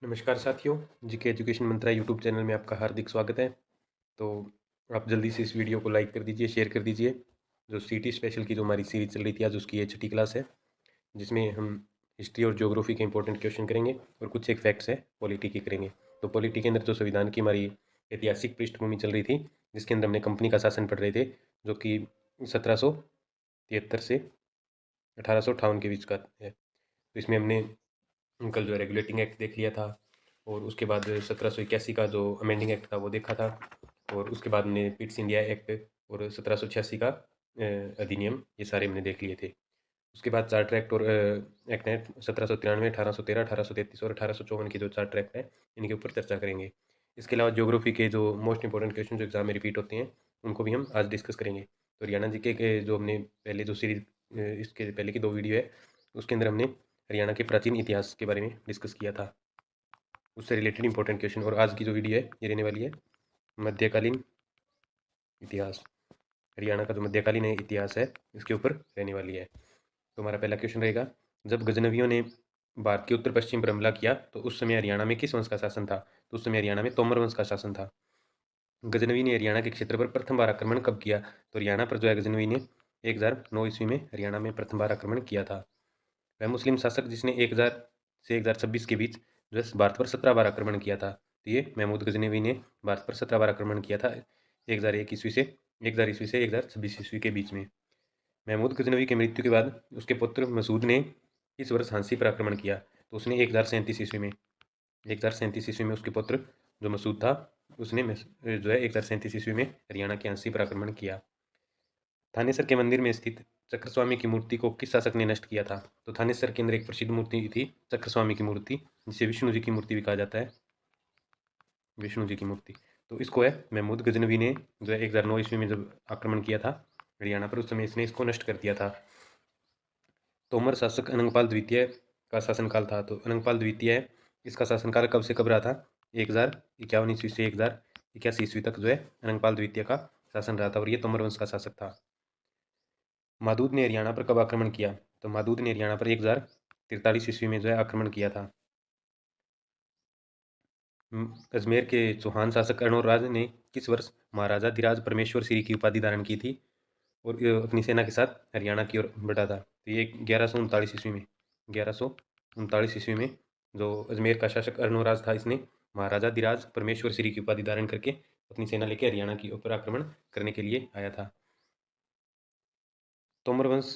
नमस्कार साथियों, GK education मंत्रा YouTube channel में आपका हार्दिक स्वागत है। तो आप जल्दी से इस वीडियो को लाइक कर दीजिए, शेयर कर दीजिए। जो सीटी स्पेशल की जो हमारी सीरीज चल रही थी, आज उसकी ये छठी क्लास है, जिसमें हम हिस्ट्री और ज्योग्राफी के इंपॉर्टेंट क्वेश्चन करेंगे और कुछ एक फैक्ट्स है पॉलिटी की करेंगे। तो पॉलिटी के अंदर जो संविधान की हमारी ऐतिहासिक पृष्ठभूमि चल रही थी, जिसके अंदर हमने कंपनी का शासन पढ़ रहे थे, जो कि 1773 से 1858 के बीच का है। तो इसमें हमने कल जो रेगुलेटिंग एक्ट देख लिया था, और उसके बाद 1781 का जो अमेंडिंग एक्ट था वो देखा था, और उसके बाद हमने पिट्स इंडिया एक्ट और 1786 का अधिनियम, ये सारे हमने देख लिए थे। उसके बाद चार्टर एक्ट और एक्ट है 1793, 1813, 1833 और 1854 के जो चार्टर एक्ट है, इनके ऊपर चर्चा करेंगे। इसके अलावा ज्योग्राफी के जो मोस्ट इंपॉर्टेंट क्वेश्चन जो एग्जाम में रिपीट होते हैं, उनको भी हम आज डिस्कस करेंगे। तो हरियाणा जीके के जो हमने पहले जो सीरीज इसके पहले की 2 वीडियो है, उसके अंदर हमने हरियाणा के प्राचीन इतिहास के बारे में डिस्कस किया था, उससे रिलेटेड इंपॉर्टेंट क्वेश्चन। और आज की जो वीडियो है ये रहने वाली है मध्यकालीन इतिहास। हरियाणा का जो मध्यकालीन इतिहास है, इसके ऊपर रहने वाली है। तो हमारा पहला क्वेश्चन रहेगा, जब गजनवियों ने भारत के उत्तर पश्चिम पर हमला किया तो उस समय हरियाणा में किस वंश का शासन था? तो उस समय हरियाणा में तोमर वंश का शासन था। गजनवी ने हरियाणा के क्षेत्र पर प्रथम बार आक्रमण कब किया? तो हरियाणा पर जो है गजनवी ने 1009 ईस्वी में हरियाणा में प्रथम बार आक्रमण किया था। वह मुस्लिम शासक जिसने 1000 से 1026 के बीच जो है भारत पर 17 बार आक्रमण किया था। तो ये महमूद गजनवी ने भारत पर 17 बार आक्रमण किया था, 1001 ईस्वी से 1000 ईस्वी से 1026 ईस्वी के बीच में। महमूद गजनवी की मृत्यु के बाद उसके पुत्र मसूद ने किस वर्ष झांसी पर आक्रमण किया? तो उसने 1037 ईस्वी में 1037 ईस्वी में उसके पुत्र जो मसूद था, उसने जो है 1037 ईस्वी में हरियाणा के झांसी पर आक्रमण किया। थानेसर के मंदिर में स्थित चक्रस्वामी की मूर्ति को किस शासक ने नष्ट किया था? तो थानेसर के अंदर एक प्रसिद्ध मूर्ति थी चक्रस्वामी की मूर्ति, जिसे विष्णु जी की मूर्ति भी कहा जाता है, विष्णु जी की मूर्ति। तो इसको है महमूद गजनवी ने जो है 1009 ईस्वी में जब आक्रमण किया था हरियाणा पर, उस समय इसने इसको नष्ट कर दिया था। तोमर शासक अनंगपाल द्वितीय का शासनकाल था। तो अनंगपाल द्वितीय है, इसका शासनकाल कब से कब रहा था? 1051 ईस्वी से 1081 ईस्वी तक जो है अनंगपाल द्वितीय का शासन रहा था, और ये तोमर वंश का शासक था। मादूद ने हरियाणा पर कब आक्रमण किया? तो मादूद ने हरियाणा पर 1043 ईस्वी में जो है आक्रमण किया था। अजमेर के चौहान शासक अर्णोराज ने किस वर्ष महाराजा धीराज परमेश्वर श्री की उपाधि धारण की थी और अपनी सेना के साथ हरियाणा की ओर बढ़ा था? तो ये 1139 ईस्वी में, 1139 ईस्वी में जो अजमेर का शासक अर्णोराज था, इसने महाराजा धीराज परमेश्वर श्री की उपाधि धारण करके अपनी सेना लेकर हरियाणा की ऊपर आक्रमण करने के लिए आया था। तोमर वंश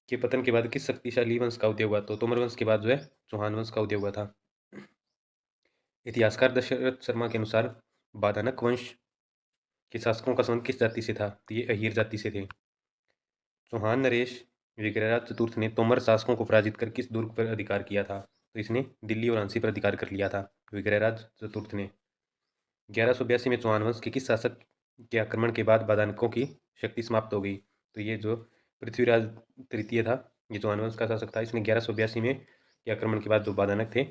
के पतन के बाद किस शक्तिशाली वंश का उदय हुआ? तो तोमर वंश के बाद जो है चौहान वंश का उदय हुआ था। इतिहासकार दशरथ शर्मा के अनुसार बादानक वंश के शासकों का संबंध किस जाति से था? तो ये अहीर जाति से थे। चौहान नरेश विग्रहराज चतुर्थ ने तोमर शासकों को पराजित कर किस दुर्ग पर अधिकार किया था? तो इसने दिल्ली और झांसी पर अधिकार कर लिया था विग्रहराज चतुर्थ ने। 1182 में चौहान वंश के किस शासक के आक्रमण के बाद बादानकों की शक्ति समाप्त हो गई? तो ये जो पृथ्वीराज तृतीय था, ये चौहान वंश का शासक था, इसने 1182 में के आक्रमण के बाद जो बादानक थे,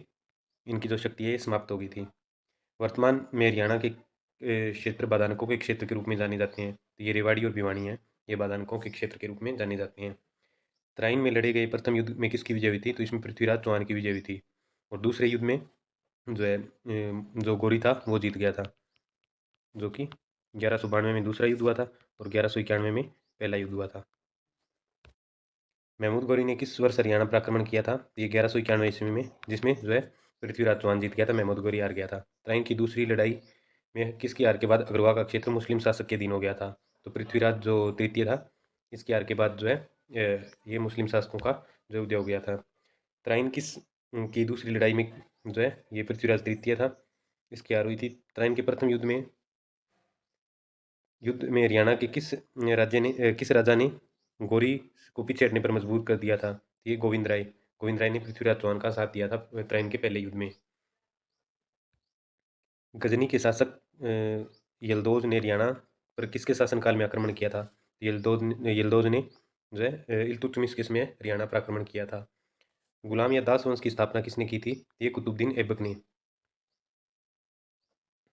इनकी जो शक्ति है ये समाप्त हो गई थी। वर्तमान में हरियाणा के क्षेत्र बादानकों के क्षेत्र के रूप में जाने जाते हैं। तो ये रेवाड़ी और भिवानी है, ये बादानकों के क्षेत्र के रूप में जाने जाते हैं। तराइन में लड़े गए प्रथम युद्ध में किसकी विजय हुई थी? तो इसमें पृथ्वीराज चौहान की विजय हुई थी। और दूसरे युद्ध में जो है जो गोरी था वो जीत गया था, जो कि 1192 में दूसरा युद्ध हुआ था और 1191 में पहला युद्ध हुआ था। महमूद गौरी ने किस वर्ष हरियाणा पर आक्रमण किया था? ये 1191 ईस्वी में, जिसमें जो है पृथ्वीराज चौहान जीत गया था, महमूद गौरी हार गया था। तराइन की दूसरी लड़ाई में किसकी हार के बाद अग्रवा का क्षेत्र मुस्लिम शासक के अधीन हो गया था? तो पृथ्वीराज जो तृतीय था, इसकी हार के बाद जो है ये मुस्लिम शासकों का जो उदय हो गया था। तराइन किस की दूसरी लड़ाई में जो है ये पृथ्वीराज तृतीय था, इसकी हार हुई थी। तराइन के प्रथम युद्ध में हरियाणा के किस राजा ने गोरी को पीछे हटने पर मजबूर कर दिया था? ये गोविंद राय ने पृथ्वीराज चौहान का साथ दिया था तराइन के पहले युद्ध में। गजनी के शासक यलदोज ने हरियाणा पर किसके शासनकाल में आक्रमण किया था? यलदोज ने जो है इल्तुतमिश के समय हरियाणा पर आक्रमण किया था। गुलाम या दास वंश की स्थापना किसने की थी? ये कुतुबुद्दीन ऐबक ने।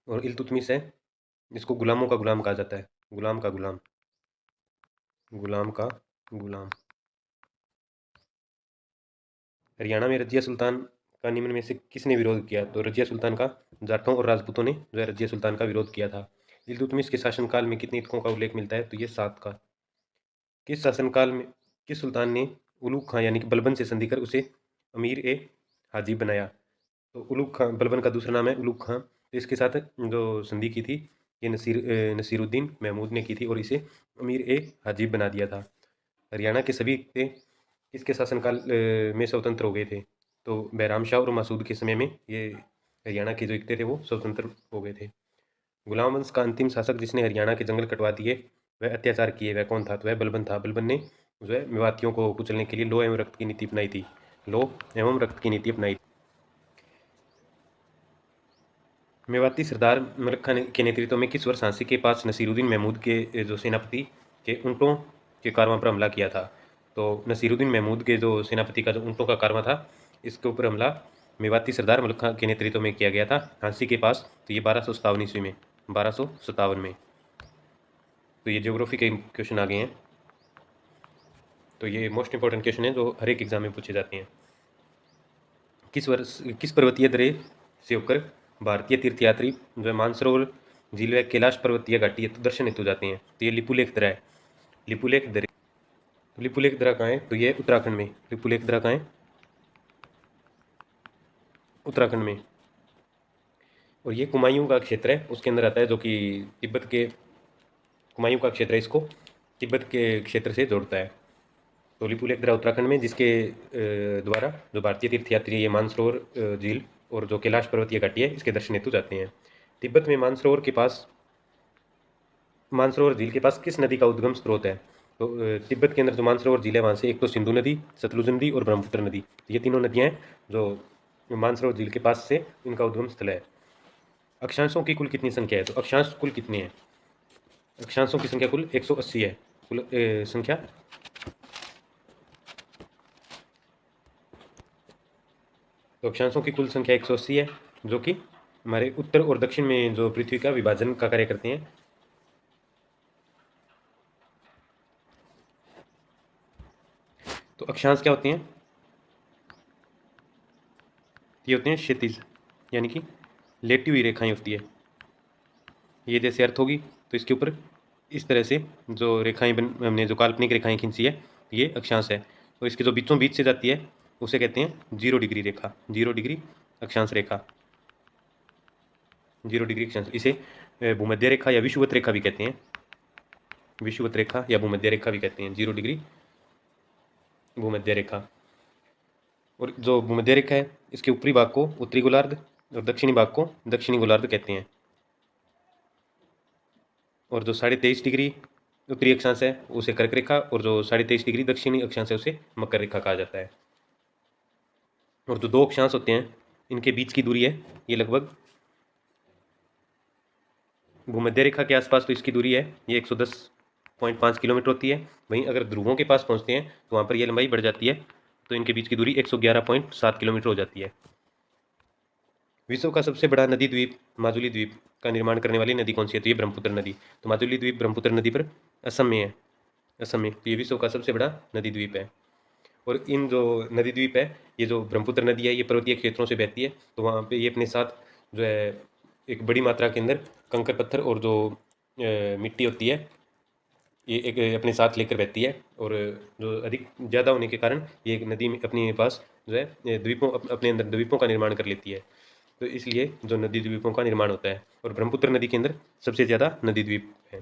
और इल्तुतमिश है, जिसको गुलामों का गुलाम कहा जाता है, गुलाम का गुलाम, गुलाम का गुलाम। हरियाणा में रजिया सुल्तान का निम्न में से किसने विरोध किया? तो रजिया सुल्तान का। जाटों और राजपूतों ने जो है रजिया सुल्तान का विरोध किया था। इल्तुतमिश के शासनकाल में कितने तख्तों का उल्लेख मिलता है? तो ये 7 का। किस शासनकाल में किस सुल्तान ने उलूग खां यानी कि बलबन से संधि कर उसे अमीर ए हाजिब बनाया? तो उलूग खां, बलबन का दूसरा नाम है उलूग खां। तो इसके साथ जो संधि की थी ये नसीरुद्दीन महमूद ने की थी और इसे अमीर ए हाजिब बना दिया था। हरियाणा के सभी थे किसके शासनकाल में स्वतंत्र हो गए थे? तो बैराम शाह और मसूद के समय में ये हरियाणा के जो इकते थे वो स्वतंत्र हो गए थे। गुलाम वंश का अंतिम शासक जिसने हरियाणा के जंगल कटवा दिए, वह अत्याचार किए, वह कौन था? तो वह बलबन था। बलबन ने जो है मेवातियों को कुचलने के लिए लौ एवं रक्त की नीति अपनाई थी। लौ एवं रक्त की नीति अपनाई। मेवाती सरदार मलिक खान के नेतृत्व में किस वर्ष झांसी के पास नसीरुद्दीन महमूद के जो सेनापति के ऊँटों के कारवां पर हमला किया था? तो नसीरुद्दीन महमूद के जो सेनापति का जो ऊँटों का कारवां था इसके ऊपर हमला मेवाती सरदार मलिक खान के नेतृत्व में किया गया था झांसी के पास। तो ये 1257 ईस्वी में, 1257 में। तो ये ज्योग्राफी के क्वेश्चन आ गए हैं। तो ये मोस्ट इंपॉर्टेंट क्वेश्चन है जो हर एक एग्जाम में पूछे जाते हैं। किस पर्वतीय दरे से होकर भारतीय तीर्थयात्री जो है मानसरोवर झील व कैलाश पर्वतीय घाटी तो दर्शन हेतु जाते हैं? तो ये लिपुलेख दर्रा है। लिपुलेख दर्रे। लिपुलेख दर्रा कहाँ है? तो ये उत्तराखंड में। लिपुलेख दर्रा कहाँ है? उत्तराखंड में। और ये कुमायूं का क्षेत्र है उसके अंदर आता है, जो कि तिब्बत के कुमायूं का क्षेत्र है, इसको तिब्बत के क्षेत्र से जोड़ता है। तो लिपुलेख दर्रा उत्तराखंड में, जिसके द्वारा जो भारतीय तीर्थयात्री ये मानसरोवर झील और जो कैलाश पर्वतीय घाटी है इसके दर्शन हेतु जाते हैं। तिब्बत में मानसरोवर झील के पास किस नदी का उद्गम स्रोत है? तो तिब्बत के अंदर जो मानसरोवर झील है वहाँ से एक तो सिंधु नदी, सतलुज नदी और ब्रह्मपुत्र नदी, ये तीनों नदियाँ हैं जो मानसरोवर झील के पास से इनका उद्गम स्थल है। अक्षांशों की कुल कितनी संख्या है? तो अक्षांश कुल कितने हैं? अक्षांशों की संख्या कुल 180 है। कुल संख्या तो अक्षांशों की कुल संख्या 180 है, जो कि हमारे उत्तर और दक्षिण में जो पृथ्वी का विभाजन का कार्य करते हैं। तो अक्षांश क्या होते हैं? ये होते हैं क्षैतिज, यानी कि लेटी हुई रेखाएं होती है। ये जैसे अर्थ होगी तो इसके ऊपर इस तरह से जो रेखाएं हमने जो काल्पनिक रेखाएं खींची है ये अक्षांश है। और इसके जो बीचों बीच से जाती है उसे कहते हैं 0 डिग्री रेखा, 0 डिग्री अक्षांश रेखा, 0 डिग्री अक्षांश। इसे भूमध्य रेखा या विषुवत रेखा भी कहते हैं। विषुवत रेखा या भूमध्य रेखा भी कहते हैं, 0 डिग्री भूमध्य रेखा। और जो भूमध्य रेखा है इसके ऊपरी भाग को उत्तरी गोलार्ध और दक्षिणी भाग को दक्षिणी गोलार्ध कहते हैं। और जो 23.5 डिग्री उत्तरी अक्षांश है उसे कर्क रेखा, और जो 23.5 डिग्री दक्षिणी अक्षांश है उसे मकर रेखा कहा जाता है। और जो दो अक्षांश होते हैं इनके बीच की दूरी है ये लगभग भूमध्य रेखा के आसपास तो इसकी दूरी है ये 110.5 किलोमीटर होती है। वहीं अगर ध्रुवों के पास पहुंचते हैं तो वहाँ पर यह लंबाई बढ़ जाती है, तो इनके बीच की दूरी 111.7 किलोमीटर हो जाती है। विश्व का सबसे बड़ा नदी द्वीप माजुली द्वीप का निर्माण करने वाली नदी कौन सी है? तो ये ब्रह्मपुत्र नदी। तो माजुली द्वीप ब्रह्मपुत्र नदी पर असम में है। असम में। तो ये विश्व का सबसे बड़ा नदी द्वीप है। और इन जो नदी द्वीप है ये जो ब्रह्मपुत्र नदी है ये पर्वतीय क्षेत्रों से बहती है, तो वहाँ पे ये अपने साथ जो है एक बड़ी मात्रा के अंदर कंकर पत्थर और जो मिट्टी होती है ये एक अपने साथ लेकर बहती है। और जो अधिक ज़्यादा होने के कारण ये एक नदी में अपने पास जो है द्वीपों अपने अंदर द्वीपों का निर्माण कर लेती है। तो इसलिए जो नदी द्वीपों का निर्माण होता है, और ब्रह्मपुत्र नदी के अंदर सबसे ज़्यादा नदी द्वीप है।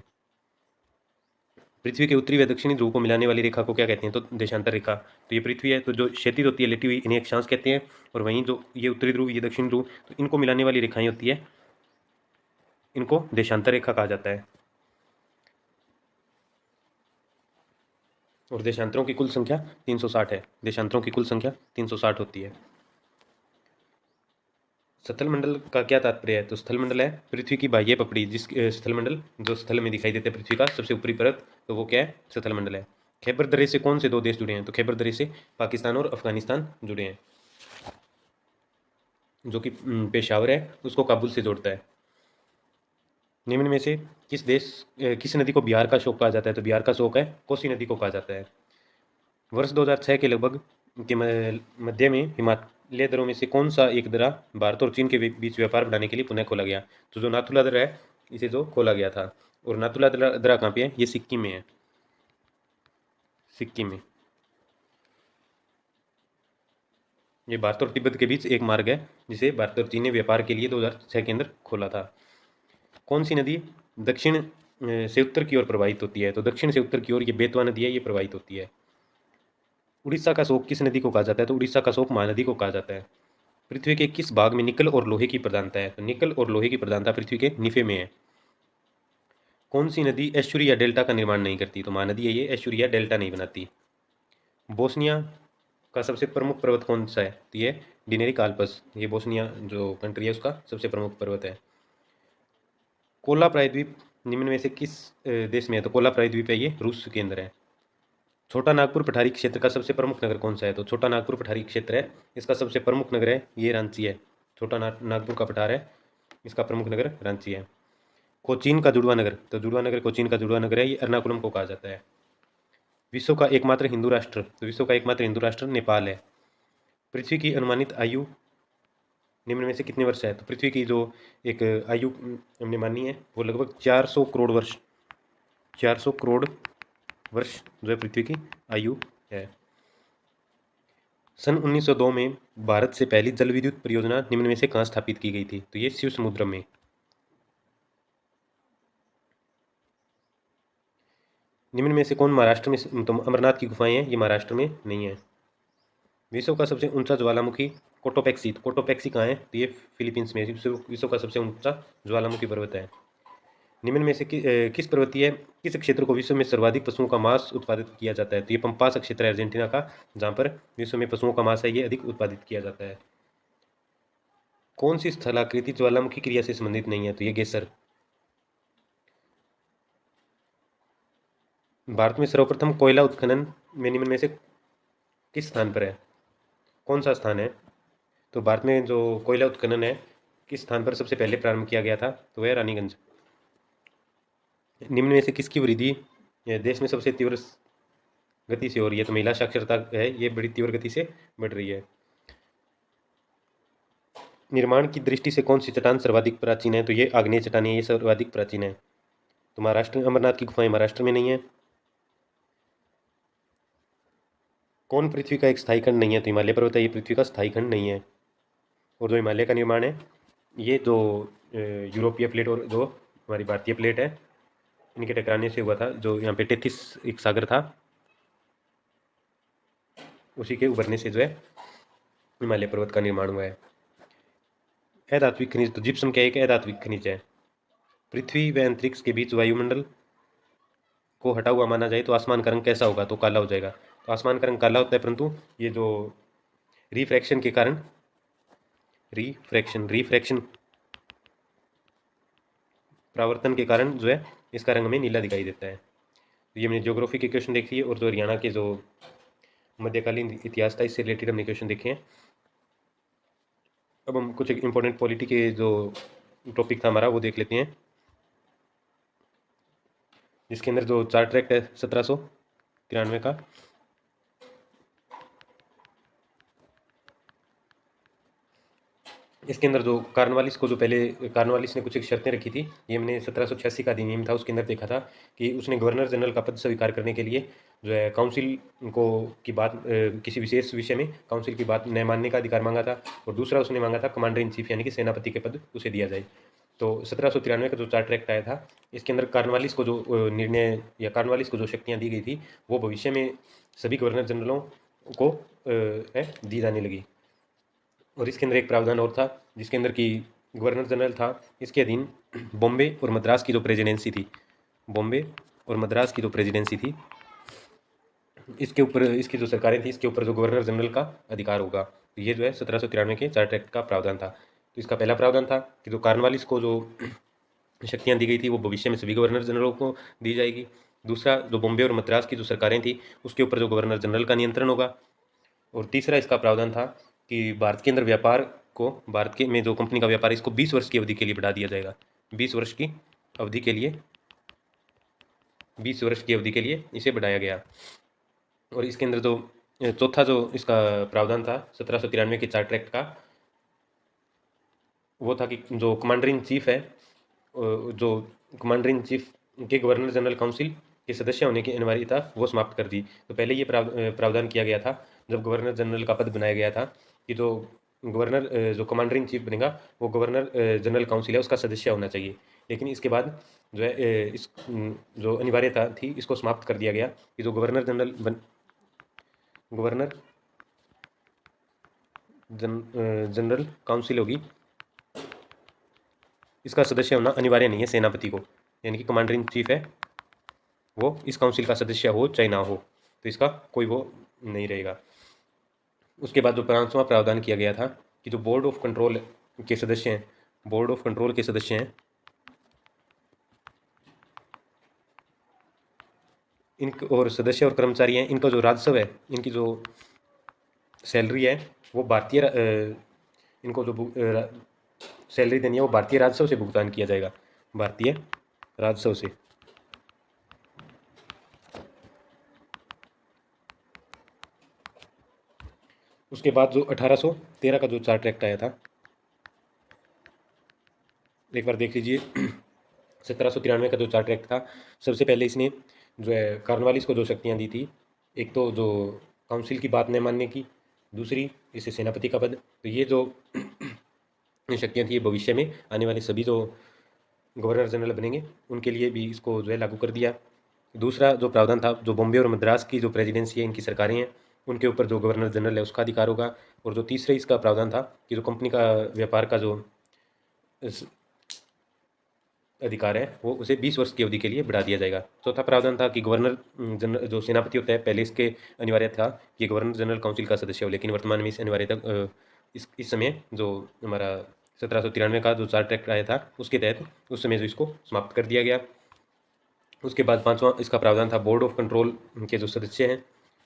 पृथ्वी के उत्तरी व दक्षिणी ध्रुव को मिलाने वाली रेखा को क्या कहते हैं? तो देशांतर रेखा। तो ये पृथ्वी है तो जो क्षैतिज होती है लेटी हुई इन्हें अक्षांश कहते हैं, और वहीं जो ये उत्तरी ध्रुव ये दक्षिणी ध्रुव तो इनको मिलाने वाली रेखाएं होती है इनको देशांतर रेखा कहा जाता है। और देशांतरों की कुल संख्या 360 है। देशांतरों की कुल संख्या 360 होती है। स्थल मंडल का क्या तात्पर्य है? तो स्थल मंडल है पृथ्वी की बाह्य पपड़ी, जिस स्थल मंडल जो स्थल में दिखाई देते हैं पृथ्वी का सबसे ऊपरी परत, तो वो क्या है? स्थल मंडल है। खैबर दर्रे से कौन से दो देश जुड़े हैं? तो खैबर दर्रे से पाकिस्तान और अफगानिस्तान जुड़े हैं, जो कि पेशावर है उसको काबुल से जोड़ता है। निम्न में से किस नदी को बिहार का शोक कहा जाता है? तो बिहार का शोक है कोसी नदी को कहा जाता है। वर्ष 2006 के लगभग के मध्य में दरों में से कौन सा एक दर्रा भारत और चीन के बीच व्यापार बढ़ाने के लिए पुनः खोला गया? तो जो नाथुला दर्रा है इसे जो खोला गया था। और नाथुला दर्रा कहाँ पे है? ये सिक्किम में है, सिक्किम में। ये भारत और तिब्बत के बीच एक मार्ग है जिसे भारत और चीन ने व्यापार के लिए 2006 के अंदर खोला था। कौन सी नदी दक्षिण से उत्तर की ओर प्रवाहित होती है? तो दक्षिण से उत्तर की ओर ये बेतवा नदी है, ये प्रवाहित होती है। उड़ीसा का शोक किस नदी को कहा जाता है? तो उड़ीसा का शोक महानदी को कहा जाता है। पृथ्वी के किस भाग में निकल और लोहे की प्रधानता है? तो निकल और लोहे की प्रधानता पृथ्वी के निफे में है। कौन सी नदी एस्चुरी या डेल्टा का निर्माण नहीं करती? तो महानदी है ये, एस्चुरी या डेल्टा नहीं बनाती। बोस्निया का सबसे प्रमुख पर्वत कौन सा है? तो ये डिनेरिक आल्प्स, ये बोस्निया जो कंट्री है उसका सबसे प्रमुख पर्वत है। कोला प्रायद्वीप निम्न में से किस देश में है? तो कोला प्रायद्वीप है ये रूस के अंदर है। छोटा नागपुर पठारी क्षेत्र का सबसे प्रमुख नगर कौन सा है? तो छोटा नागपुर पठारी क्षेत्र है, इसका सबसे प्रमुख नगर है ये रांची है। छोटा नागपुर का पठार है, इसका प्रमुख नगर रांची है। कोचीन का जुड़वा नगर, तो जुड़वा नगर कोचीन का जुड़वा नगर है, ये एर्नाकुलम को कहा जाता है। विश्व का एकमात्र हिंदू राष्ट्र, तो विश्व का एकमात्र हिंदू राष्ट्र नेपाल है। पृथ्वी की अनुमानित आयु निम्न में से कितने वर्ष है? तो पृथ्वी की जो एक आयु हमने मानी है वो लगभग 400 करोड़ वर्ष, 400 करोड़ वर्ष जो है पृथ्वी की आयु है। सन 1902 में भारत से पहली जल विद्युत परियोजना निम्न में से कहाँ स्थापित की गई थी? तो ये शिव समुद्र में। निम्न में से कौन महाराष्ट्र में, तो अमरनाथ की गुफाएं हैं, ये महाराष्ट्र में नहीं है। विश्व का सबसे ऊंचा ज्वालामुखी कोटोपैक्सी, तो कोटोपैक्सी कहाँ है? तो ये फिलीपींस में विश्व का सबसे ऊंचा ज्वालामुखी पर्वत है। निम्न में से किस पर्वतीय किस क्षेत्र को विश्व में सर्वाधिक पशुओं का मांस उत्पादित किया जाता है? तो ये पंपास क्षेत्र है अर्जेंटीना का, जहाँ पर विश्व में पशुओं का मांस है ये अधिक उत्पादित किया जाता है। कौन सी स्थलाकृति ज्वालामुखी क्रिया से संबंधित नहीं है? तो ये गेसर। भारत में सर्वप्रथम कोयला उत्खनन में निम्न में से किस स्थान पर है? कौन सा स्थान है? तो भारत में जो कोयला उत्खनन है किस स्थान पर सबसे पहले प्रारंभ किया गया था? तो वह रानीगंज। निम्न में से किसकी वृद्धि देश में सबसे तीव्र गति से हो रही है? तो महिला साक्षरता है, ये बड़ी तीव्र गति से बढ़ रही है। निर्माण की दृष्टि से कौन सी चट्टान सर्वाधिक प्राचीन है? तो ये आग्नेय चट्टान है, ये सर्वाधिक प्राचीन है। तो महाराष्ट्र अमरनाथ की गुफाएं महाराष्ट्र में नहीं है। कौन पृथ्वी का एक स्थायी खंड नहीं है? तो हिमालय पर्वत है, ये पृथ्वी का स्थायी खंड नहीं है। और जो हिमालय का निर्माण है ये जो यूरोपीय प्लेट और जो हमारी भारतीय प्लेट है इनके टकराने से हुआ था। जो यहाँ पे टेथिस एक सागर था उसी के उभरने से जो है हिमालय पर्वत का निर्माण हुआ है। अधात्विक खनिज, तो जिप्सम क्या एक अधात्विक खनिज है। पृथ्वी व अंतरिक्ष के बीच वायुमंडल को हटा हुआ माना जाए तो आसमान का रंग कैसा होगा? तो काला हो जाएगा। तो आसमान का रंग काला होता है, परंतु ये जो रिफ्रैक्शन के कारण रिफ्रैक्शन परावर्तन के कारण जो है इसका रंग हमें नीला दिखाई देता है। तो ये हमने ज्योग्राफी के क्वेश्चन देख लिए और जो हरियाणा के जो मध्यकालीन इतिहास था इससे रिलेटेड हमने क्वेश्चन देखे हैं। अब हम कुछ इंपॉर्टेंट पॉलिटी के जो टॉपिक था हमारा वो देख लेते हैं, जिसके अंदर जो चार्टर एक्ट है 1793 का, इसके अंदर जो कार्नवालिस को जो पहले कार्नवालिस ने कुछ एक शर्तें रखी थी, ये हमने 1786 का अधिनियम था उसके अंदर देखा था कि उसने गवर्नर जनरल का पद स्वीकार करने के लिए जो है काउंसिल को की बात किसी विशेष विषय में काउंसिल की बात न मानने का अधिकार मांगा था। और दूसरा उसने मांगा था कमांडर इन चीफ यानी कि सेनापति के पद उसे दिया जाए। तो 1793 का जो चार्टर एक्ट आया था इसके अंदर कार्नवालिस को जो निर्णय या कार्नवालिस को जो शक्तियाँ दी गई थी वो भविष्य में सभी गवर्नर जनरलों को दी जाने लगी। और इसके अंदर एक प्रावधान और था जिसके अंदर कि गवर्नर जनरल था इसके अधीन बॉम्बे और मद्रास की जो प्रेसिडेंसी थी, बॉम्बे और मद्रास की जो प्रेसिडेंसी थी इसके ऊपर इसकी जो सरकारें थी इसके ऊपर जो गवर्नर जनरल का अधिकार होगा। तो ये जो है 1793 के चार्टर एक्ट का प्रावधान था। तो इसका पहला प्रावधान था कि जो कार्नवालिस को जो शक्तियाँ दी गई थी वो भविष्य में सभी गवर्नर जनरलों को दी जाएगी। दूसरा जो बॉम्बे और मद्रास की जो सरकारें थी उसके ऊपर जो गवर्नर जनरल का नियंत्रण होगा। और तीसरा इसका प्रावधान था कि भारत के अंदर व्यापार को भारत के में जो कंपनी का व्यापार है इसको 20 वर्ष की अवधि के लिए बढ़ा दिया जाएगा। 20 वर्ष की अवधि के लिए 20 वर्ष की अवधि के लिए इसे बढ़ाया गया। और इसके अंदर जो चौथा जो इसका प्रावधान था 1793 के चार्टर एक्ट का, वो था कि जो कमांडर इन चीफ है, जो कमांडर इन चीफ के गवर्नर जनरल काउंसिल के सदस्य होने की अनिवार्यता वो समाप्त कर दी। तो पहले ये प्रावधान किया गया था जब गवर्नर जनरल का पद बनाया गया था कि जो गवर्नर जो कमांडर इन चीफ बनेगा वो गवर्नर जनरल काउंसिल है उसका सदस्य होना चाहिए। लेकिन इसके बाद जो है इस जो अनिवार्यता थी इसको समाप्त कर दिया गया कि जो गवर्नर जनरल काउंसिल होगी इसका सदस्य होना अनिवार्य नहीं है सेनापति को, यानी कि कमांडर इन चीफ है वो इस काउंसिल का सदस्य हो चाहे ना हो, तो इसका कोई वो नहीं रहेगा। उसके बाद जो 5वां प्रावधान किया गया था कि जो बोर्ड ऑफ कंट्रोल के सदस्य हैं, बोर्ड ऑफ कंट्रोल के सदस्य हैं, इन और सदस्य और कर्मचारी हैं, इनका जो राजस्व है, इनकी जो सैलरी है वो भारतीय इनको जो सैलरी देनी है वो भारतीय राजस्व से भुगतान किया जाएगा, भारतीय राजस्व से। उसके बाद जो 1813 का जो चार्टर एक्ट आया था, एक बार देख लीजिए 1793 का जो चार्टर एक्ट था, सबसे पहले इसने जो है कॉर्नवालिस को 2 शक्तियाँ दी थी। एक तो जो काउंसिल की बात न मानने की, दूसरी इसे सेनापति का पद। तो ये जो शक्तियाँ थी भविष्य में आने वाले सभी जो गवर्नर जनरल बनेंगे उनके लिए भी इसको जो है लागू कर दिया। दूसरा जो प्रावधान था, जो बॉम्बे और मद्रास की जो प्रेसिडेंसी है, इनकी सरकारें हैं, उनके ऊपर जो गवर्नर जनरल है उसका अधिकार होगा। और जो तीसरे इसका प्रावधान था कि जो कंपनी का व्यापार का जो अधिकार है वो उसे 20 वर्ष की अवधि के लिए बढ़ा दिया जाएगा। चौथा प्रावधान था कि गवर्नर जनरल जो सेनापति होता है, पहले इसके अनिवार्य था कि गवर्नर जनरल काउंसिल का सदस्य हो, लेकिन वर्तमान में इस अनिवार्यता इस समय जो हमारा 1793 का जो चार्टर एक्ट आया था उसके तहत उस समय जो इसको समाप्त कर दिया गया। उसके बाद 5वां इसका प्रावधान था बोर्ड ऑफ कंट्रोल के जो सदस्य हैं,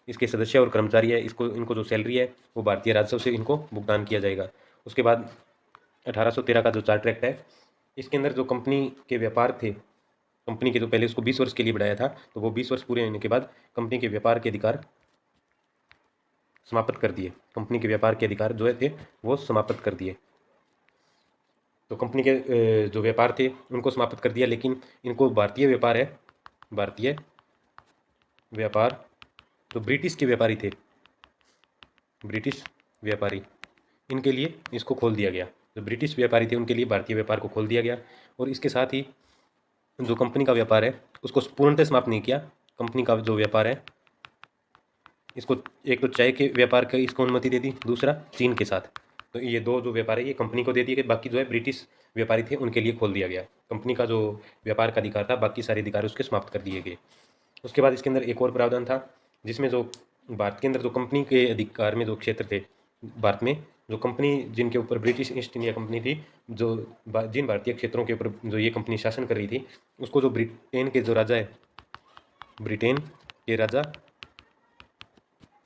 इसके सदस्य और कर्मचारी है, इनको जो सैलरी है वो भारतीय राजस्व से इनको भुगतान किया जाएगा। उसके बाद 1813 का जो चार्टर एक्ट है, इसके अंदर जो कंपनी के व्यापार थे, कंपनी के जो पहले उसको 20 वर्ष के लिए बढ़ाया था, तो वो 20 वर्ष पूरे होने के बाद कंपनी के व्यापार के अधिकार समाप्त कर दिए। कंपनी के व्यापार के अधिकार जो थे वो समाप्त कर दिए। तो कंपनी के जो व्यापार थे उनको समाप्त कर दिया, लेकिन इनको भारतीय व्यापार है, भारतीय व्यापार जो ब्रिटिश के व्यापारी थे, ब्रिटिश व्यापारी, इनके लिए इसको खोल दिया गया। जो ब्रिटिश व्यापारी थे उनके लिए भारतीय व्यापार को खोल दिया गया। और इसके साथ ही जो कंपनी का व्यापार है उसको पूर्णतः समाप्त नहीं किया। कंपनी का जो व्यापार है इसको एक तो चाय के व्यापार का इसको अनुमति दे दी, दूसरा चीन के साथ। तो ये 2 जो व्यापार है ये कंपनी को दे दिए गए, बाकी जो है ब्रिटिश व्यापारी थे उनके लिए खोल दिया गया। कंपनी का जो व्यापार का अधिकार था बाकी सारे अधिकार उसके समाप्त कर दिए गए। उसके बाद इसके अंदर एक और प्रावधान था जिसमें जो भारत के अंदर जो कंपनी के अधिकार में जो क्षेत्र थे, भारत में जो कंपनी जिनके ऊपर ब्रिटिश ईस्ट इंडिया कंपनी थी, जो जिन भारतीय क्षेत्रों के ऊपर जो ये कंपनी शासन कर रही थी, उसको जो ब्रिटेन के जो राजा है, ब्रिटेन के राजा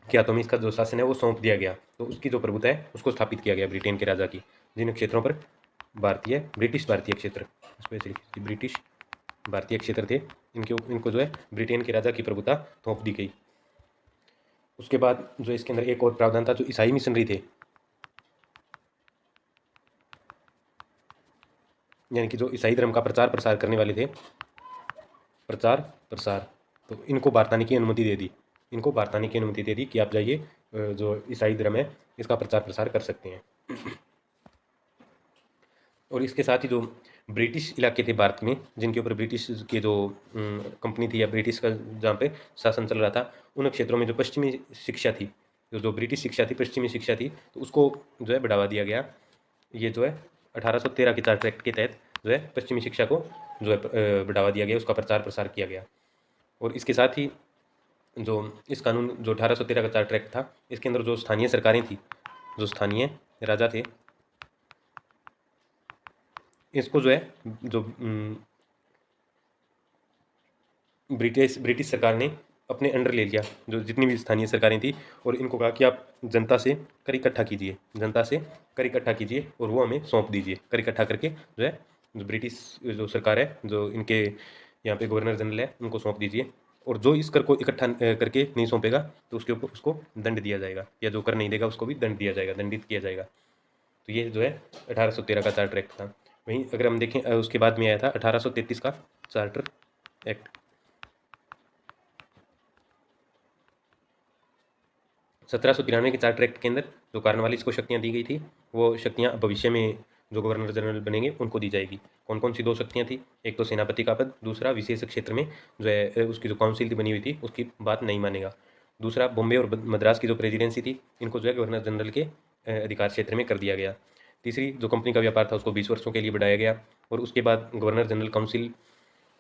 के हाथों में इसका जो शासन है वो सौंप दिया गया। तो उसकी जो प्रभुता है उसको स्थापित किया गया ब्रिटेन के राजा की, जिन क्षेत्रों पर ब्रिटिश भारतीय क्षेत्र, स्पेशली ब्रिटिश भारतीय क्षेत्र थे, इनको जो है ब्रिटेन के राजा की प्रभुता सौंप दी गई। उसके बाद जो इसके अंदर एक और प्रावधान था, जो ईसाई मिशनरी थे, यानी कि जो ईसाई धर्म का प्रचार प्रसार करने वाले थे, प्रचार प्रसार, तो इनको भारत आने की अनुमति दे दी। इनको भारत आने की अनुमति दे दी कि आप जाइए जो ईसाई धर्म है इसका प्रचार प्रसार कर सकते हैं। और इसके साथ ही जो ब्रिटिश इलाके थे भारत में, जिनके ऊपर ब्रिटिश के जो कंपनी थी या ब्रिटिश का जहाँ पे शासन चल रहा था, उन क्षेत्रों में जो पश्चिमी शिक्षा थी, जो ब्रिटिश शिक्षा थी, पश्चिमी शिक्षा थी, तो उसको जो है बढ़ावा दिया गया। ये जो है 1813 के चार्टर एक्ट के तहत जो है पश्चिमी शिक्षा को जो है बढ़ावा दिया गया, उसका प्रचार प्रसार किया गया। और इसके साथ ही जो इस कानून जो 1813 का चार्टर एक्ट था, इसके अंदर जो स्थानीय सरकारें थी, जो स्थानीय राजा थे, इसको जो है जो ब्रिटिश सरकार ने अपने अंडर ले लिया, जो जितनी भी स्थानीय सरकारें थी, और इनको कहा कि आप जनता से कर इकट्ठा कीजिए, जनता से कर इकट्ठा कीजिए और वो हमें सौंप दीजिए। कर इकट्ठा करके जो है जो ब्रिटिश जो सरकार है, जो इनके यहाँ पे गवर्नर जनरल है, उनको सौंप दीजिए और जो इस कर को इकट्ठा करके नहीं सौंपेगा तो उसके ऊपर उसको दंड दिया जाएगा, या जो कर नहीं देगा उसको भी दंड दिया जाएगा, दंडित किया जाएगा। तो ये जो है 1813 का चार्टर एक्ट था। वहीं अगर हम देखें उसके बाद में आया था 1833 का चार्टर एक्ट। 1793 के चार्टर एक्ट के अंदर जो कार्नवालिस को शक्तियाँ दी गई थी, वो शक्तियाँ भविष्य में जो गवर्नर जनरल बनेंगे उनको दी जाएगी। कौन कौन सी दो शक्तियाँ थी? एक तो सेनापति का पद, दूसरा विशेष क्षेत्र में जो है उसकी जो काउंसिल थी बनी हुई थी उसकी बात नहीं मानेगा। दूसरा बॉम्बे और मद्रास की जो प्रेसिडेंसी थी इनको जो है गवर्नर जनरल के अधिकार क्षेत्र में कर दिया गया। तीसरी जो कंपनी का व्यापार था उसको 20 वर्षों के लिए बढ़ाया गया, और उसके बाद गवर्नर जनरल काउंसिल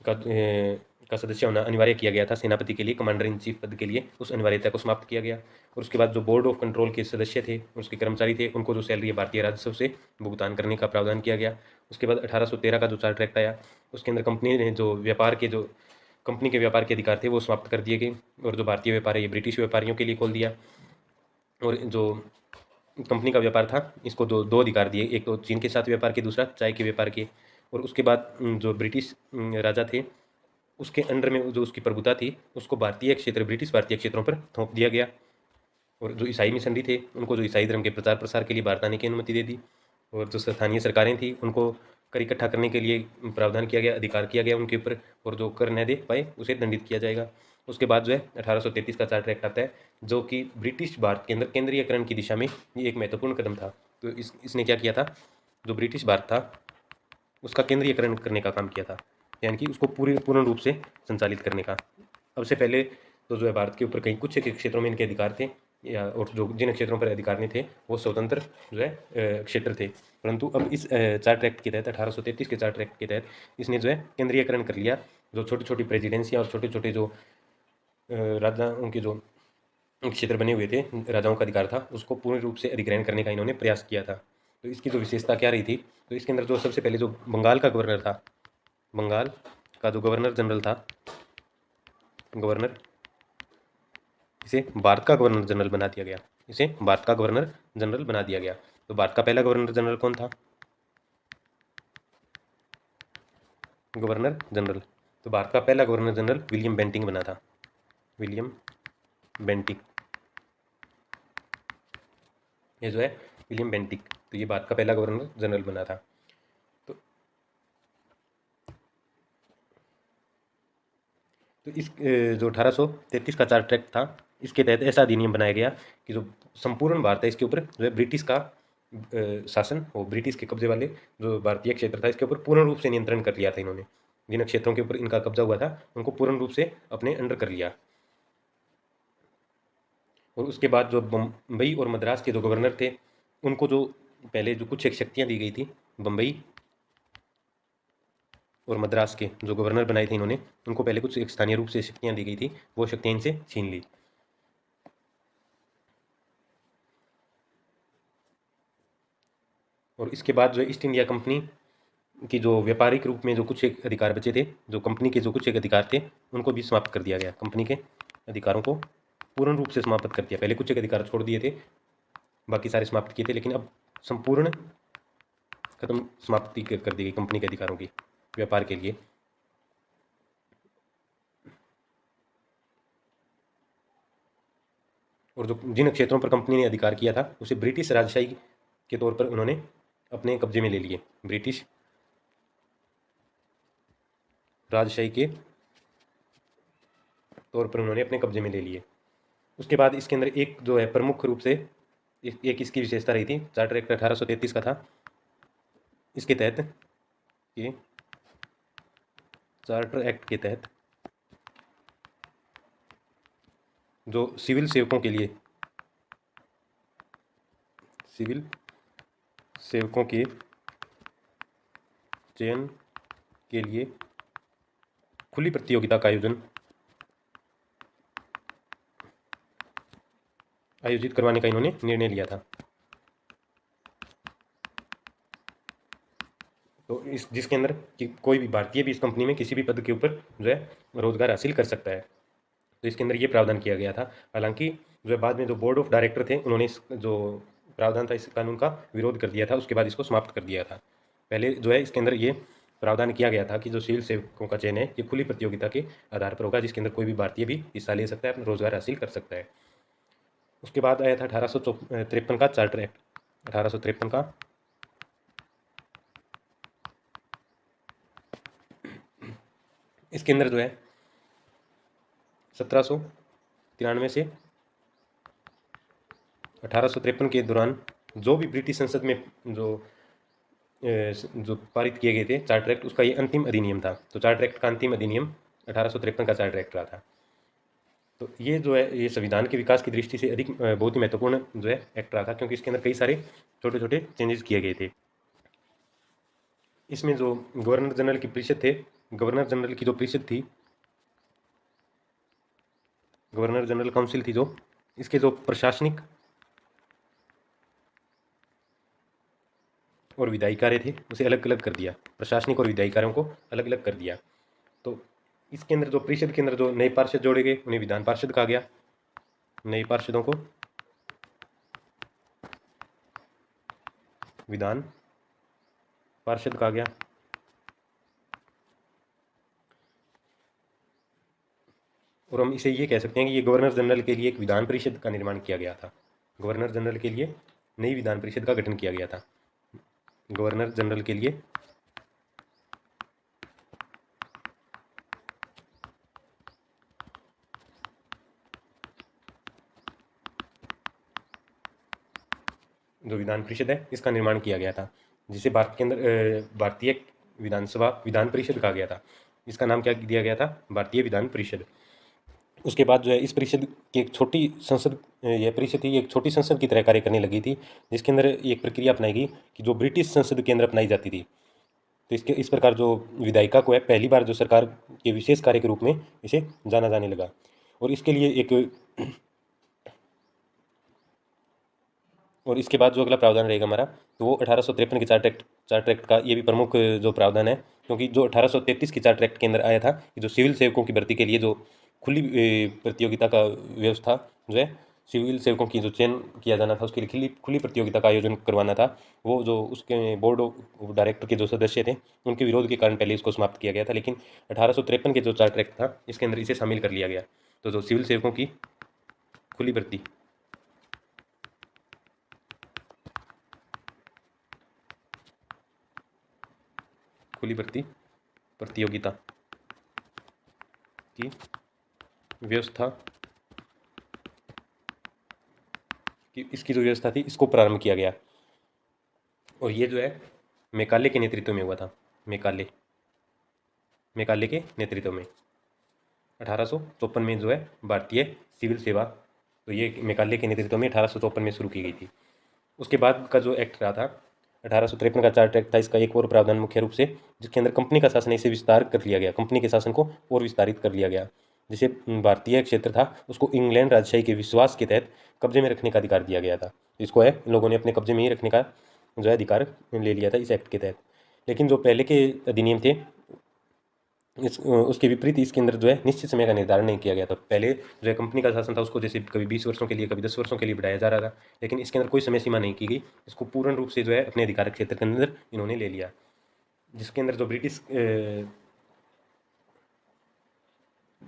का सदस्य होना अनिवार्य किया गया था सेनापति के लिए, कमांडर इन चीफ पद के लिए उस अनिवार्यता को समाप्त किया गया। और उसके बाद जो बोर्ड ऑफ कंट्रोल के सदस्य थे, उसके कर्मचारी थे, उनको जो सैलरी है भारतीय राजस्व से भुगतान करने का प्रावधान किया गया। उसके बाद 1813 का जो चार्टर एक्ट आया उसके अंदर कंपनी ने जो कंपनी के व्यापार के अधिकार थे वो समाप्त कर दिए गए, और जो भारतीय व्यापार है ये ब्रिटिश व्यापारियों के लिए खोल दिया। और जो कंपनी का व्यापार था इसको दो अधिकार दिए, एक तो चीन के साथ व्यापार के, दूसरा चाय के व्यापार के। और उसके बाद जो ब्रिटिश राजा थे उसके अंडर में जो उसकी प्रभुता थी उसको ब्रिटिश भारतीय क्षेत्रों पर थोप दिया गया। और जो ईसाई मिशनरी थे उनको जो ईसाई धर्म के प्रचार प्रसार के लिए भारत आने की अनुमति दे दी। और जो स्थानीय सरकारें थी उनको कर इकट्ठा करने के लिए प्रावधान किया गया, अधिकार किया गया उनके ऊपर, और जो कर न दे पाए उसे दंडित किया जाएगा। उसके बाद जो है 1833 का चार्टर एक्ट आता है, जो कि ब्रिटिश भारत के अंदर केंद्रीयकरण की दिशा में ये एक महत्वपूर्ण कदम था। तो इसने क्या किया था, जो ब्रिटिश भारत था उसका केंद्रीयकरण करने का काम किया था, यानी कि उसको पूर्ण रूप से संचालित करने का। अब से पहले तो जो है भारत के ऊपर कहीं कुछ क्षेत्रों में इनके अधिकार थे, या और जो जिन क्षेत्रों पर अधिकार नहीं थे वो स्वतंत्र जो है क्षेत्र थे। परंतु अब इस चार्टर एक्ट के तहत 1833 के चार्टर एक्ट के तहत इसने जो है केंद्रीयकरण कर लिया। जो छोटी छोटी प्रेसिडेंसियाँ और छोटे छोटे जो राजाओं के जो क्षेत्र बने हुए थे, राजाओं का अधिकार था, उसको पूर्ण रूप से अधिग्रहण करने का इन्होंने प्रयास किया था। तो इसकी जो विशेषता क्या रही थी, तो इसके अंदर जो सबसे पहले जो बंगाल का गवर्नर था, बंगाल का जो गवर्नर जनरल था, इसे भारत का गवर्नर जनरल बना दिया गया, इसे भारत का गवर्नर जनरल बना दिया गया। तो भारत का पहला गवर्नर जनरल कौन था? Governor general. तो भारत का पहला गवर्नर जनरल विलियम बेंटिंग बना था, विलियम बेंटिक, ये जो है विलियम बेंटिक। तो ये भारत का पहला गवर्नर जनरल बना था। तो इस जो 1833 का चार्टर एक्ट था इसके तहत ऐसा अधिनियम बनाया गया कि जो संपूर्ण भारत है इसके ऊपर जो है ब्रिटिश का शासन हो, ब्रिटिश के कब्जे वाले जो भारतीय क्षेत्र था इसके ऊपर पूर्ण रूप से नियंत्रण कर लिया था इन्होंने। जिन क्षेत्रों के ऊपर इनका कब्जा हुआ था उनको पूर्ण रूप से अपने अंडर कर लिया। और उसके बाद जो बम्बई और मद्रास के जो गवर्नर थे उनको जो पहले जो कुछ एक शक्तियाँ दी गई थी, बम्बई और मद्रास के जो गवर्नर बनाए थे इन्होंने, उनको पहले कुछ एक स्थानीय रूप से शक्तियाँ दी गई थी, वो शक्तियाँ इनसे छीन ली। और इसके बाद जो है ईस्ट इंडिया कंपनी की जो व्यापारिक रूप में जो कुछ एक अधिकार बचे थे, जो कंपनी के जो कुछ एक अधिकार थे उनको भी समाप्त कर दिया गया। कंपनी के अधिकारों को पूर्ण रूप से समाप्त कर दिया। पहले कुछ एक अधिकार छोड़ दिए थे, बाकी सारे समाप्त किए थे, लेकिन अब संपूर्ण खत्म समाप्ति कर दी गई कंपनी के अधिकारों की व्यापार के लिए। और जो जिन क्षेत्रों पर कंपनी ने अधिकार किया था उसे ब्रिटिश राजशाही के तौर पर उन्होंने अपने कब्जे में ले लिए, ब्रिटिश राजशाही के तौर पर उन्होंने अपने कब्जे में ले लिए। उसके बाद इसके अंदर एक जो है प्रमुख रूप से एक इसकी विशेषता रही थी, चार्टर एक्ट 1833 का था। इसके तहत ये चार्टर एक्ट के तहत जो सिविल सेवकों के लिए, सिविल सेवकों के चयन के लिए खुली प्रतियोगिता का आयोजित करवाने का इन्होंने निर्णय लिया था। तो इस जिसके अंदर कि कोई भी भारतीय भी इस कंपनी में किसी भी पद के ऊपर जो है रोजगार हासिल कर सकता है। तो इसके अंदर ये प्रावधान किया गया था। हालांकि जो है बाद में जो बोर्ड ऑफ डायरेक्टर थे उन्होंने इस जो प्रावधान था इस कानून का विरोध कर दिया था, उसके बाद इसको समाप्त कर दिया था। पहले जो है इसके अंदर ये प्रावधान किया गया था कि जो सिविल सेवकों का चयन है ये खुली प्रतियोगिता के आधार पर होगा, जिसके अंदर कोई भी भारतीय भी हिस्सा ले सकता है, अपना रोजगार हासिल कर सकता है। उसके बाद आया था 1853 का चार्टर एक्ट। 1853 का इसके अंदर जो है 1793 से 1853 के दौरान जो भी ब्रिटिश संसद में जो पारित किए गए थे चार्टर एक्ट, उसका ये अंतिम अधिनियम था। तो चार्टर एक्ट का अंतिम अधिनियम 1853 का चार्टर एक्ट रहा था। तो ये जो है ये संविधान के विकास की दृष्टि से अधिक बहुत ही महत्वपूर्ण जो है एक्ट रहा था, क्योंकि इसके अंदर कई सारे छोटे छोटे चेंजेस किए गए थे। इसमें जो गवर्नर जनरल की परिषद थे, गवर्नर जनरल की जो परिषद थी, गवर्नर जनरल काउंसिल थी, जो इसके जो प्रशासनिक और विधायी कार्य थे उसे अलग अलग कर दिया। प्रशासनिक और विधायी कार्यों को अलग अलग कर दिया। तो इसके अंदर जो परिषद के अंदर जो नए पार्षद जोड़े गए उन्हें विधान पार्षद कहा गया। नए पार्षदों को विधान पार्षद कहा गया। और हम इसे ये कह सकते हैं कि ये गवर्नर जनरल के लिए एक विधान परिषद का निर्माण किया गया था। गवर्नर जनरल के लिए नई विधान परिषद का गठन किया गया था। गवर्नर जनरल के लिए जो विधान परिषद है इसका निर्माण किया गया था, जिसे भारत के अंदर भारतीय विधानसभा विधान परिषद कहा गया था। इसका नाम क्या दिया गया था? भारतीय विधान परिषद। उसके बाद जो है इस परिषद की एक छोटी संसद, यह परिषद थी एक छोटी संसद की तरह कार्य करने लगी थी, जिसके अंदर एक प्रक्रिया अपनाई गई कि जो ब्रिटिश संसद के अंदर अपनाई जाती थी। तो इस प्रकार जो विधायिका को है पहली बार जो सरकार के विशेष कार्य के रूप में इसे जाना जाने लगा। और इसके लिए और इसके बाद जो अगला प्रावधान रहेगा हमारा, तो वो 1853 के चार्टर एक्ट का ये भी प्रमुख जो प्रावधान है, क्योंकि जो 1833 की चार्टर एक्ट के अंदर आया था कि जो सिविल सेवकों की भर्ती के लिए जो खुली प्रतियोगिता का व्यवस्था जो है, सिविल सेवकों की जो चयन किया जाना था उसके लिए खुली प्रतियोगिता का आयोजन करवाना था, वो जो उसके बोर्ड ऑफ डायरेक्टर के जो सदस्य थे उनके विरोध के कारण पहले इसको समाप्त किया गया था। लेकिन 1853 के जो चार्टर एक्ट था इसके अंदर इसे शामिल कर लिया गया। तो जो सिविल सेवकों की खुली भर्ती खुली भर्ती प्रतियोगिता की व्यवस्था की इसकी जो व्यवस्था थी इसको प्रारंभ किया गया। और ये जो है मैकाले के नेतृत्व में हुआ था। मैकाले के नेतृत्व में 1854 में जो है भारतीय सिविल सेवा, तो ये मैकाले के नेतृत्व में 1854 में शुरू की गई थी। उसके बाद का जो एक्ट रहा था 1853 का चार्टर एक्ट था, इसका एक और प्रावधान मुख्य रूप से जिसके अंदर कंपनी का शासन इसे विस्तार कर लिया गया, कंपनी के शासन को और विस्तारित कर लिया गया। जिसे भारतीय क्षेत्र था उसको इंग्लैंड राजशाही के विश्वास के तहत कब्जे में रखने का अधिकार दिया गया था। इसको है लोगों ने अपने कब्जे में ही रखने का जो है अधिकार ले लिया था इस एक्ट के तहत। लेकिन जो पहले के अधिनियम थे उसके विपरीत इसके अंदर जो है निश्चित समय का निर्धारण नहीं किया गया था। पहले जो है कंपनी का शासन था उसको जैसे कभी 20 वर्षों के लिए कभी 10 वर्षों के लिए बढ़ाया जा रहा था, लेकिन इसके अंदर कोई समय सीमा नहीं की गई। इसको पूर्ण रूप से जो है अपने अधिकार क्षेत्र के अंदर इन्होंने ले लिया, जिसके अंदर जो ब्रिटिश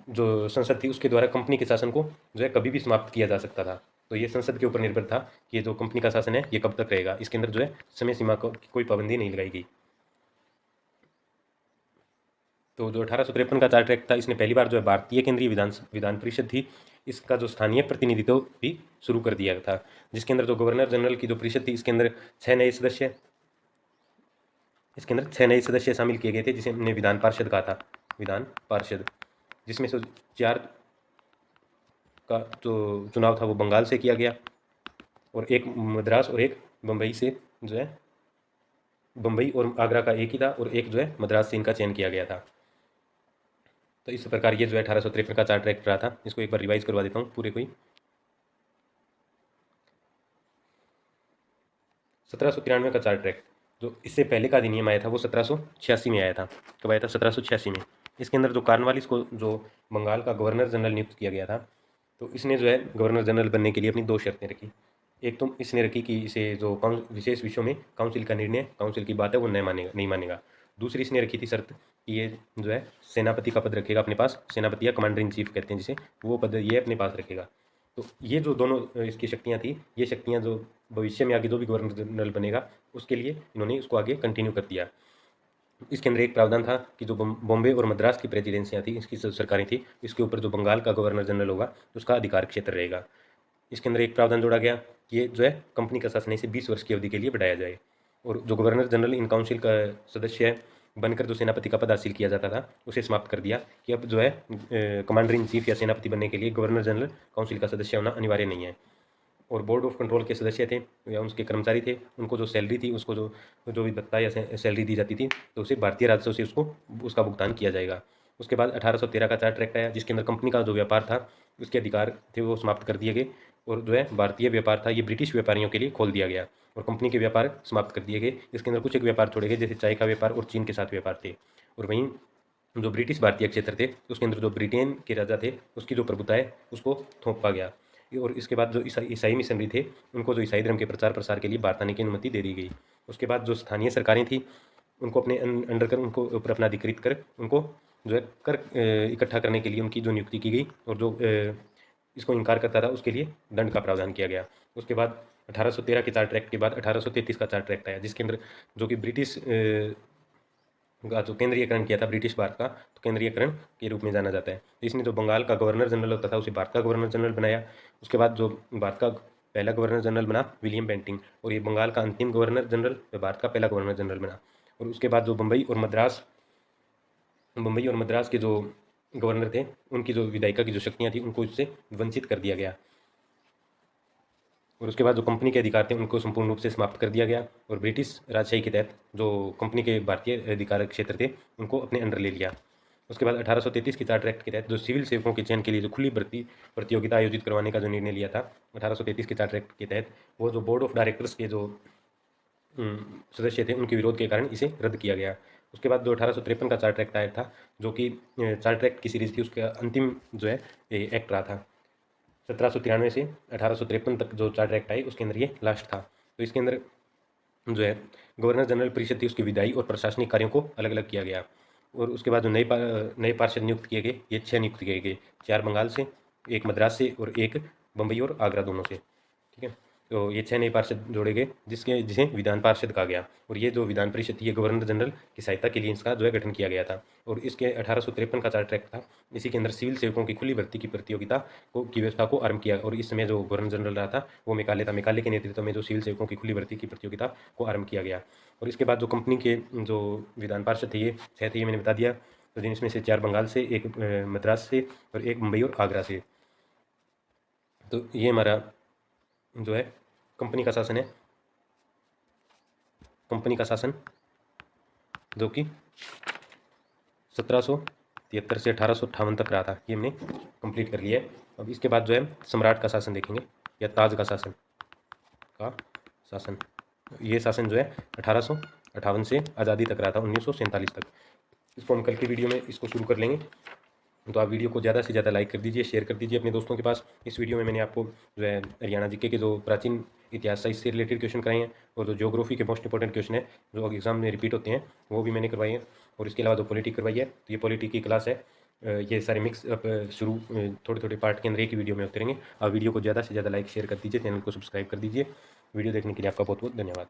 जो संसद थी उसके द्वारा कंपनी के शासन को जो है कभी भी समाप्त किया जा सकता था। तो ये संसद के ऊपर निर्भर था कि ये जो कंपनी का शासन है ये कब तक रहेगा। इसके अंदर जो है समय सीमा को कोई पाबंदी नहीं लगाई गई। तो जो 1853 का चार्टर एक्ट था इसने पहली बार जो है भारतीय केंद्रीय विधान परिषद थी इसका जो स्थानीय प्रतिनिधित्व भी शुरू कर दिया था, जिसके अंदर जो गवर्नर जनरल की जो परिषद थी इसके अंदर 6 नए सदस्य शामिल किए गए थे, जिसे हमने विधान पार्षद कहा था। विधान पार्षद, जिसमें से 4 का जो चुनाव था वो बंगाल से किया गया, और एक मद्रास और एक बम्बई से जो है, बम्बई और आगरा का एक ही था, और एक जो है मद्रास से इनका चयन किया गया था। तो इस प्रकार ये जो है 1853 का चार्टर एक्ट रहा था। इसको एक बार रिवाइज करवा देता हूँ पूरे को ही। 1793 का चार्टर एक्ट, जो इससे पहले का अधिनियम आया था वो 1786 में आया था। कब आया था? 1786 में। इसके अंदर जो कॉर्नवालिस को जो बंगाल का गवर्नर जनरल नियुक्त किया गया था, तो इसने जो है गवर्नर जनरल बनने के लिए अपनी 2 शर्तें रखी। एक तो इसने रखी कि इसे जो विशेष विषयों में काउंसिल का निर्णय, काउंसिल की बात है वो नहीं मानेगा। दूसरी इसने रखी थी शर्त कि ये जो है सेनापति का पद रखेगा अपने पास, सेनापति या कमांडर इन चीफ कहते हैं जिसे, वो पद ये अपने पास रखेगा। तो ये जो दोनों इसकी शक्तियाँ थी, ये शक्तियाँ जो भविष्य में आगे जो भी गवर्नर जनरल बनेगा उसके लिए इन्होंने उसको आगे कंटिन्यू कर दिया। इसके अंदर एक प्रावधान था कि जो बॉम्बे और मद्रास की प्रेसिडेंसियाँ थी, इसकी सरकारें थी, इसके ऊपर जो बंगाल का गवर्नर जनरल होगा उसका अधिकार क्षेत्र रहेगा। इसके अंदर एक प्रावधान जोड़ा गया कि ये जो है कंपनी का शासन इसे 20 वर्ष की अवधि के लिए बढ़ाया जाए, और जो गवर्नर जनरल इन काउंसिल का सदस्य है बनकर जो सेनापति का पद हासिल किया जाता था उसे समाप्त कर दिया कि अब जो है कमांडर इन चीफ या सेनापति बनने के लिए गवर्नर जनरल काउंसिल का सदस्य होना अनिवार्य नहीं है। और बोर्ड ऑफ कंट्रोल के सदस्य थे या उसके कर्मचारी थे, उनको जो सैलरी थी उसको जो जो भी भत्ता या सैलरी दी जाती थी तो उसे भारतीय राजस्व से उसको उसका भुगतान किया जाएगा। उसके बाद 1813 का चार्टर एक्ट आया जिसके अंदर कंपनी का जो व्यापार था उसके अधिकार थे वो समाप्त कर दिए गए, और जो है भारतीय व्यापार था ये ब्रिटिश व्यापारियों के लिए खोल दिया गया और कंपनी के व्यापार समाप्त कर दिए गए। इसके अंदर कुछ एक व्यापार छोड़े गए जैसे चाय का व्यापार और चीन के साथ व्यापार थे। और वहीं जो ब्रिटिश भारतीय क्षेत्र थे उसके अंदर जो ब्रिटेन के राजा थे उसकी जो प्रभुता है उसको थोपा गया। और इसके बाद जो ईसाई मिशनरी थे उनको जो ईसाई धर्म के प्रचार प्रसार के लिए भारत आने की अनुमति दे दी गई। उसके बाद जो स्थानीय सरकारें थी उनको अपने अंडर कर उनको ऊपर अपना अधिकृत कर उनको जो है कर इकट्ठा करने के लिए उनकी जो नियुक्ति की गई, और जो इसको इनकार करता था उसके लिए दंड का प्रावधान किया गया। उसके बाद 1813 के चार्टर एक्ट के बाद 1833 का चार्टर एक्ट आया जिसके अंदर जो कि ब्रिटिश का जो केंद्रीयकरण किया था ब्रिटिश भारत का, तो केंद्रीयकरण के रूप में जाना जाता है। तो इसने जो बंगाल का गवर्नर जनरल होता था उसे भारत का गवर्नर जनरल बनाया। उसके बाद जो भारत का पहला गवर्नर जनरल बना विलियम बेंटिंग, और ये बंगाल का अंतिम गवर्नर जनरल भारत का पहला गवर्नर जनरल बना। और उसके बाद जो बम्बई और मद्रास के जो गवर्नर थे उनकी जो विधायिका की जो शक्तियाँ थी उनको इससे वंचित कर दिया गया। और उसके बाद जो कंपनी के अधिकार थे उनको संपूर्ण रूप से समाप्त कर दिया गया, और ब्रिटिश राजशाही के तहत जो कंपनी के भारतीय अधिकार क्षेत्र थे उनको अपने अंडर ले लिया। उसके बाद 1833 के चार्टर एक्ट के तहत जो सिविल सेवकों के चयन के लिए जो खुली प्रतियोगिता आयोजित करवाने का जो निर्णय लिया था 1833 के चार्टर एक्ट के तहत, वो जो बोर्ड ऑफ डायरेक्टर्स के जो सदस्य थे उनके विरोध के कारण इसे रद्द किया गया। उसके बाद जो 1853 का चार्टर एक्ट आया था जो कि चार्टर एक्ट की सीरीज थी उसका अंतिम जो है एक्ट रहा था। 1793 से 1853 तक जो चार्टर एक्ट आए उसके अंदर ये लास्ट था। तो इसके अंदर जो है गवर्नर जनरल परिषद थी उसके विधायी और प्रशासनिक कार्यों को अलग अलग किया गया। और उसके बाद जो नए पार्षद नियुक्त किए गए ये 6 नियुक्त किए गए, 4 बंगाल से, 1 मद्रास से और 1 बम्बई और आगरा दोनों से। ठीक है, तो ये 6 नए पार्षद जोड़े गए जिसे विधान पार्षद कहा गया। और ये जो विधान परिषद थी ये गवर्नर जनरल की सहायता के लिए इसका जो है गठन किया गया था। और इसके 1853 का चार्टर एक्ट था, इसी के अंदर सिविल सेवकों की खुली भर्ती की प्रतियोगिता की व्यवस्था को आरंभ किया। और इस समय जो गवर्नर जनरल रहा था वो मेकाले था, मेकाले के नेतृत्व में जो सिविल सेवकों की खुली भर्ती की प्रतियोगिता को आरंभ किया गया। और इसके बाद जो कंपनी के जो विधान पार्षद थे ये 6 थे, ये मैंने बता दिया। तो जिनमें से 4 बंगाल से, 1 मद्रास से और 1 मुंबई और आगरा से। तो ये हमारा जो है कंपनी का शासन है, कंपनी का शासन जो कि 1773 से 1858 तक रहा था, ये हमने कंप्लीट कर लिया है। अब इसके बाद जो है सम्राट का शासन देखेंगे या ताज का शासन। ये शासन जो है 1858 से आज़ादी तक रहा था 1947 तक। इसको हम कल की वीडियो में इसको शुरू कर लेंगे। तो आप वीडियो को ज़्यादा से ज़्यादा लाइक कर दीजिए, शेयर कर दीजिए अपने दोस्तों के पास। इस वीडियो में मैंने आपको जो है हरियाणा जीके के जो प्राचीन इतिहास है इससे रिलेटेड क्वेश्चन कराए हैं, और जो ज्योग्राफी के मोस्ट इंपॉर्टेंट क्वेश्चन है जो एग्जाम में रिपीट होते हैं वो भी मैंने करवाए हैं। और इसके अलावा जो पॉलिटी करवाई है तो ये पॉलिटी की क्लास है। ये सारे मिक्स शुरू थोड़े थोड़े पार्ट के अंदर एक ही वीडियो में होते रहेंगे। आप वीडियो को ज़्यादा से ज़्यादा लाइक शेयर कर दीजिए, चैनल को सब्सक्राइब कर दीजिए। वीडियो देखने के लिए आपका बहुत बहुत धन्यवाद।